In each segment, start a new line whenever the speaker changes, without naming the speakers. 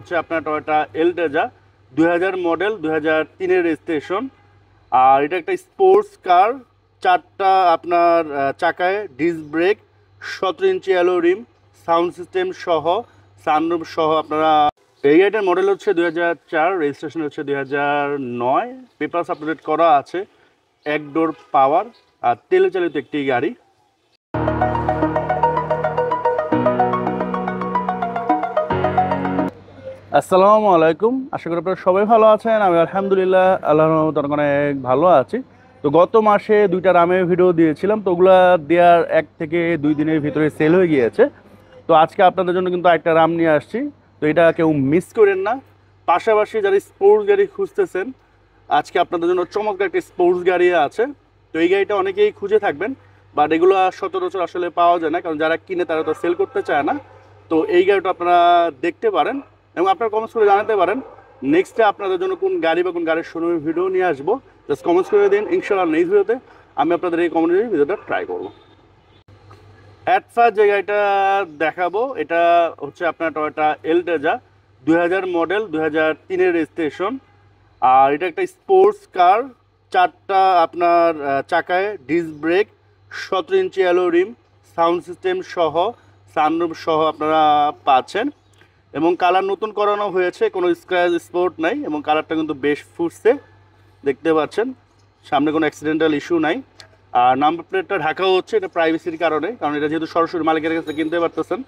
হচ্ছে আপনার Toyota এলটেজা 2000 model, 2003-এর registration. আর এটা একটা স্পোর্টস কার, চারটা আপনার চাকায় ডিস্ক ব্রেক, 17 ইঞ্চি অ্যালো রিম, সাউন্ড সিস্টেম সহ, সানরুফ সহ আপনারা। এই গাড়িটার মডেল হচ্ছে 2004, রেজিস্ট্রেশন হচ্ছে 2009, পেপারস আপডেট করা আছে, এক ডোর পাওয়ার আর তেলে চালিত একটি গাড়ি। আসসালামু আলাইকুম, আশা করি আপনারা সবাই ভালো আছেন। আমি আলহামদুলিল্লাহ আল্লাহর রহমতে অনেক ভালো আছি। তো গত মাসে দুইটা রামের ভিডিও দিয়েছিলাম, তো ওগুলো দেওয়ার 1 থেকে 2 দিনের ভিতরে সেল হয়ে গিয়েছে। তো আজকে আপনাদের জন্য কিন্তু একটা রাম নিয়ে আসছি, তো এটা কেউ মিস করেন না। পাশাপাশি যারা স্পোর্টস গাড়ি খুঁজতেছেন, আজকে আপনাদের জন্য চমৎকার একটা স্পোর্টস গাড়ি আছে। তো এই গাড়িটা অনেকেই খুঁজে থাকবেন, বাট এগুলো সচরাচর আসলে পাওয়া যায় না, কারণ যারা কিনে তারা তো সেল করতে চায় না। তো এই গাড়িটা আপনারা দেখতে পারেন এবং আপনারা কমেন্টস করে জানাতে পারেন নেক্সটে আপনাদের জন্য কোন গাড়ি বা কোন গাড়ির শোরুমের ভিডিও নিয়ে আসবো। জাস্ট কমেন্টস করে দিন, ইনশাআল্লাহ নেক্সট ভিডিওতে আমি আপনাদের এই কমেন্টের ভিডিওটা ট্রাই করবো। অ্যাট ফার্স্ট যে গাড়িটা দেখাবো এটা হচ্ছে আপনার টয়োটা এলটেজা 2000 মডেল, 2003-এর রেজিস্ট্রেশন। আর এটা একটা স্পোর্টস কার, চারটা আপনার চাকায় ডিস্ক ব্রেক, 17 ইঞ্চি অ্যালো রিম, সাউন্ড সিস্টেম সহ, সানরুফ সহ আপনারা পাচ্ছেন। এবং কালার নতুন করানো হয়েছে, কোনো স্ক্র্যাচ স্পট নাই এবং কালারটা কিন্তু বেশ ফুটছে, দেখতে পাচ্ছেন। সামনে কোনো অ্যাক্সিডেন্টাল ইস্যু নাই। আর নাম্বার প্লেটটা ঢাকাও হচ্ছে, এটা প্রাইভেসির কারণে, কারণ এটা যেহেতু সরাসরি মালিকের কাছে কিনতে পারতেছেন।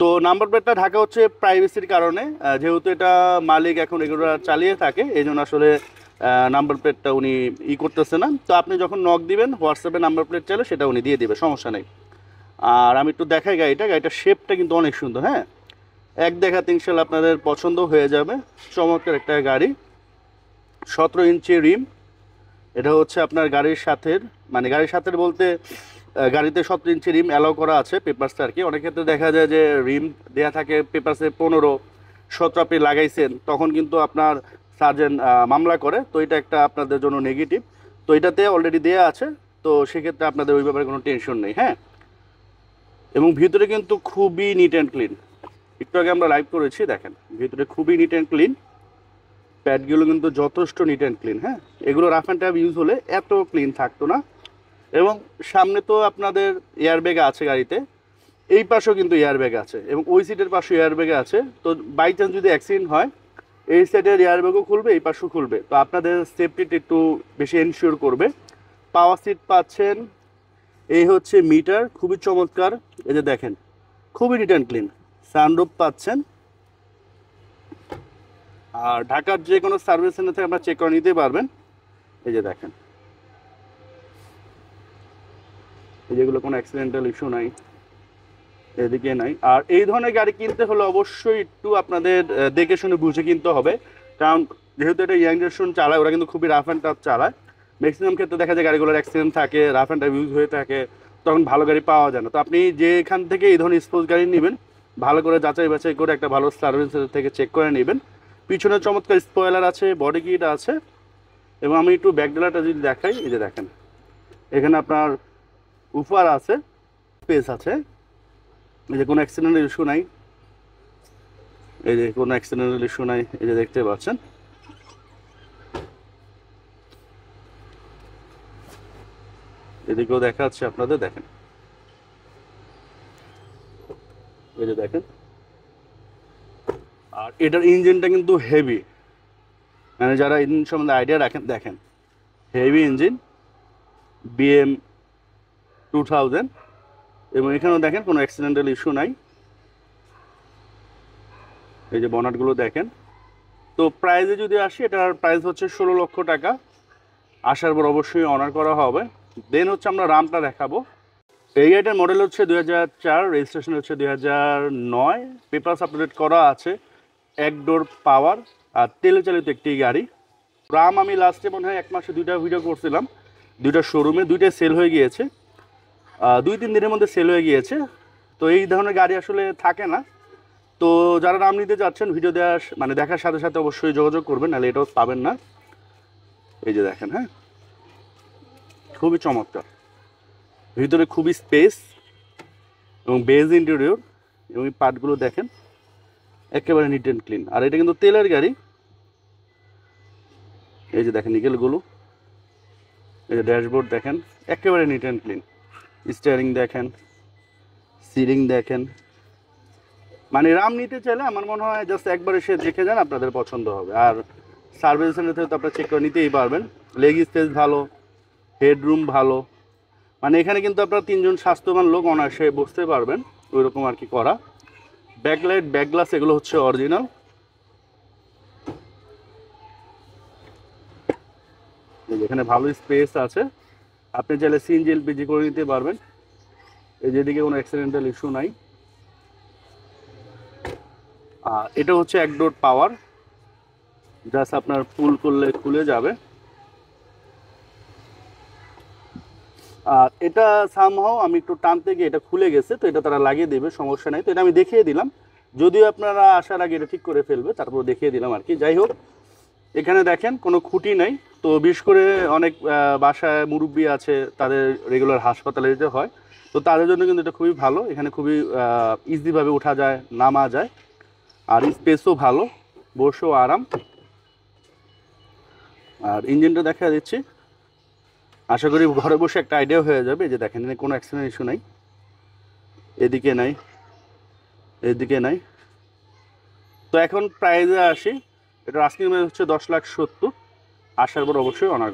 তো নাম্বার প্লেটটা ঢাকা হচ্ছে প্রাইভেসির কারণে, যেহেতু এটা মালিক এখন এগুলো চালিয়ে থাকে, এই জন্য আসলে নাম্বার প্লেটটা উনি করতেছে না। তো আপনি যখন নক দিবেন হোয়াটসঅ্যাপে নাম্বার প্লেট চাইলে সেটা উনি দিয়ে দিবে, সমস্যা নেই। আর আমি একটু দেখাই গাড়িটার শেপটা কিন্তু অনেক সুন্দর। হ্যাঁ, এক দেখাতে ইনশাল্লাহ আপনাদের পছন্দ হয়ে যাবে। চমৎকার একটা গাড়ি, 17 ইঞ্চি রিম। এটা হচ্ছে আপনার গাড়ির সাথে, মানে গাড়ির সাথে বলতে গাড়িতে 17 ইঞ্চি রিম অ্যালাউ করা আছে পেপারসে আর কি। অনেক ক্ষেত্রে দেখা যায় যে রিম দেওয়া থাকে পেপারসে 15-17 আপনি লাগাইছেন, তখন কিন্তু আপনার সার্জেন্ট মামলা করে। তো এটা একটা আপনাদের জন্য নেগেটিভ। তো এটাতে অলরেডি দেওয়া আছে, তো সেক্ষেত্রে আপনাদের ওই ব্যাপারে কোনো টেনশন নেই। হ্যাঁ, এবং ভিতরে কিন্তু খুবই নিট অ্যান্ড ক্লিন। একটু আগে আমরা লাইভ করেছি, দেখেন ভিতরে খুবই নিট অ্যান্ড ক্লিন। প্যাডগুলো কিন্তু যথেষ্ট নিট অ্যান্ড ক্লিন। হ্যাঁ, এগুলো রাফ অ্যান্ড টাফ ইউজ হলে এত ক্লিন থাকতো না। এবং সামনে তো আপনাদের এয়ারব্যাগ আছে গাড়িতে, এই পাশেও কিন্তু এয়ারব্যাগ আছে এবং ওই সিটের পাশেও এয়ারব্যাগ আছে। তো বাই চান্স যদি অ্যাক্সিডেন্ট হয়, এই সাইডের এয়ারব্যাগও খুলবে, এই পাশেও খুলবে, তো আপনাদের সেফটিটা একটু বেশি এনশিওর করবে। পাওয়ার সিট পাচ্ছেন, এই হচ্ছে মিটার, খুবই চমৎকার। এই যে দেখেন খুবই নিট অ্যান্ড ক্লিন। সানরুফ পাচ্ছেন। আর ঢাকার যে কোনো সার্ভিস সেন্টার থেকে আপনারা চেক করে নিতে পারবেন। এই যে দেখেন, এই যেগুলো কোনো অ্যাক্সিডেন্টাল ইস্যু নাই, এদিকে নাই। আর এই ধরনের গাড়ি কিনতে হলে অবশ্যই একটু আপনাদের দেখে শুনে বুঝে কিনতে হবে, কারণ যেহেতু এটা ইয়াং জেনারেশন চালায়, ওরা কিন্তু খুবই রাফ অ্যান্ড টাফ চালায়। ম্যাক্সিমাম ক্ষেত্রে দেখা যায় গাড়িগুলোর অ্যাক্সিডেন্ট থাকে, রাফ অ্যান্ড টাফ ইউজ হয়ে থাকে, তখন ভালো গাড়ি পাওয়া যায় না। তো আপনি যেখান থেকে এই ধরনের স্পোর্টস গাড়ি নেবেন, ভালো করে যাচাই বাছাই করে একটা ভালো সার্ভিস থেকে চেক করে নেবেন। পিছনে চমৎকার স্পয়লার আছে, বডি কিট আছে। এবং আমি একটু ব্যাকডালাটা যদি দেখাই, এই যে দেখেন এখানে আপনার উফার আছে, স্পেস আছে। এই যে কোনো অ্যাক্সিডেন্টাল ইস্যু নাই, এই যে কোনো অ্যাক্সিডেন্টাল ইস্যু নাই, এই যে দেখতে পাচ্ছেন। এদিকেও দেখা যাচ্ছে আপনাদের, দেখেন এই যে দেখেন। আর এটার ইঞ্জিনটা কিন্তু হেভি, মানে যারা ইঞ্জিন সম্বন্ধে আইডিয়া রাখেন, দেখেন হেভি ইঞ্জিন, BM 2000। এবং এখানেও দেখেন কোনো অ্যাক্সিডেন্টাল ইস্যু নাই। এই যে বনাটগুলো দেখেন। তো প্রাইসে যদি আসি, এটার প্রাইস হচ্ছে 16 লক্ষ টাকা। আসার পর অবশ্যই অনার করা হবে। দেন হচ্ছে আমরা রামটা দেখাবো। এই গাড়িটার মডেল হচ্ছে 2004, রেজিস্ট্রেশন হচ্ছে 2009, পেপারস আপডেট করা আছে, এক ডোর পাওয়ার আর তেলে চালিত একটি গাড়ি। রাম আমি লাস্টে মনে হয় 1 মাসে 2টা ভিডিও করছিলাম, 2টা শোরুমে, 2টাই সেল হয়ে গিয়েছে, 2-3 দিনের মধ্যে সেল হয়ে গিয়েছে। তো এই ধরনের গাড়ি আসলে থাকে না। তো যারা রাম নিতে যাচ্ছেন, ভিডিও দেওয়ার মানে দেখার সাথে সাথে অবশ্যই যোগাযোগ করবেন, নাহলে এটাও পাবেন না। এই যে দেখেন, হ্যাঁ খুবই চমৎকার, ভিতরে খুবই স্পেস এবং বেজ ইন্টেরিয়র। এবং এই পার্টগুলো দেখেন, একেবারে নিট অ্যান্ড ক্লিন। আর এটা কিন্তু তেলের গাড়ি। এই যে দেখেন নিকেলগুলো, এই যে ড্যাশবোর্ড দেখেন, একেবারে নিট অ্যান্ড ক্লিন। স্টিয়ারিং দেখেন, সিলিং দেখেন, মানে রাম নিতে চাইলে আমার মনে হয় জাস্ট একবার এসে দেখে যান, আপনাদের পছন্দ হবে। আর সার্ভিস সেন্টার থেকে তো আপনারা চেক করে নিতেই পারবেন। লেগ স্পেস ভালো, হেডরুম ভালো, মানে এখানে কিন্তু আপনারা 3 জন স্বাস্থ্যবান লোক অনায়াসে বসতে পারবেন, ওই রকম আর কি করা। ব্যাকলাইট, ব্যাকগ্লাস এগুলো হচ্ছে অরিজিনাল। এখানে ভালো স্পেস আছে, আপনি চাইলে সিএনজি এলপিজি করে নিতে পারবেন। এই যেদিকে কোনো অ্যাক্সিডেন্টাল ইস্যু নাই। আর এটা হচ্ছে 1 ডোর পাওয়ার, জাস্ট আপনার পুল করলে খুলে যাবে। আর এটা সামহাও আমি একটু টানতে গিয়ে এটা খুলে গেছে, তো এটা তারা লাগিয়ে দেবে, সমস্যা নাই। তো এটা আমি দেখিয়ে দিলাম, যদিও আপনারা আসার আগে এটা ঠিক করে ফেলবে, তারপর দেখিয়ে দিলাম আর কি। যাই হোক, এখানে দেখেন কোনো খুঁটি নাই। তো বিশেষ করে অনেক বাসায় মুরব্বি আছে, তাদের রেগুলার হাসপাতালে যেতে হয়, তো তাদের জন্য কিন্তু এটা খুবই ভালো। এখানে খুবই ইজিভাবে ওঠা যায়, নামা যায়। আর স্পেসও ভালো, বসেও আরাম। আর ইঞ্জিনটা দেখা দিচ্ছি, আশা করি ঘরে বসে একটা আইডিয়া হয়ে যাবে। এই যে দেখেন, এখানে কোনো অ্যাক্সিডেন্ট ইস্যু নাই, এদিকে নাই, এদিকে নাই। তো এখন প্রাইজে আসি। এটা আস্কিং প্রাইস হচ্ছে 10,70,000। আসার পর অবশ্যই অনার